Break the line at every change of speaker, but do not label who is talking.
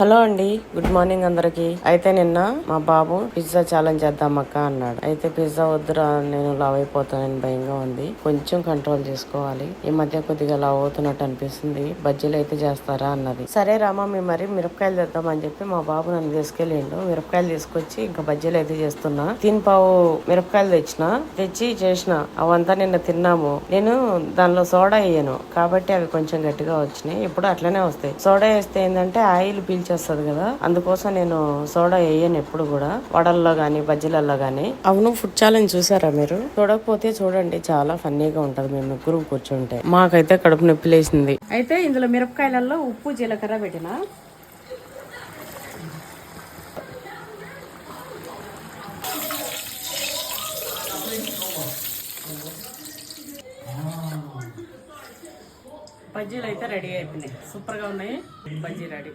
Hello అండి, good morning అందరికి. అయితే నిన్న మా బాబు పిజ్జా ఛాలెంజ్ చేద్దాం అక్క అన్నాడు. అయితే పిజ్జా వద్దురా, నేను లావ్ అయిపోతానని భయంగా ఉంది, కొంచెం కంట్రోల్ చేసుకోవాలి, ఈ మధ్య కొద్దిగా లావ్ అవుతున్నట్టు అనిపిస్తుంది, బజ్జీలు అయితే చేస్తారా అన్నది. సరే రామా, మేము మరి మిరపకాయలు తెద్దామని చెప్పి మా బాబు నన్ను తీసుకెళ్ళిండు. మిరపకాయలు తీసుకొచ్చి ఇంకా బజ్జీలు అయితే చేస్తున్నా. పావు మిరపకాయలు తెచ్చి చేసిన. అవంతా నిన్న తిన్నాము. నేను దానిలో సోడా వేయను కాబట్టి అవి కొంచెం గట్టిగా వచ్చినాయి. ఇప్పుడు అట్లనే వస్తాయి. సోడా వేస్తే ఏంటంటే ఆయిల్ పీల్చేస్తుంది కదా, అందుకోసం నేను సోడా వేయను ఎప్పుడు కూడా, వడల్లో గానీ బజ్జీలలో గానీ. అవును, ఫుడ్ ఛాలెంజ్ చూసారా మీరు? చూడకపోతే చూడండి, చాలా ఫన్నీగా ఉంటది. మేము ముగ్గురు కూర్చుంటే మాకైతే కడుపు నొప్పి లేసింది. అయితే ఇందులో మిరపకాయలలో ఉప్పు జీలకర్ర పెట్టిన. బజ్జీలు అయితే రెడీ అయిపోయినాయి, సూపర్ గా ఉన్నాయి. బజ్జీ రెడీ.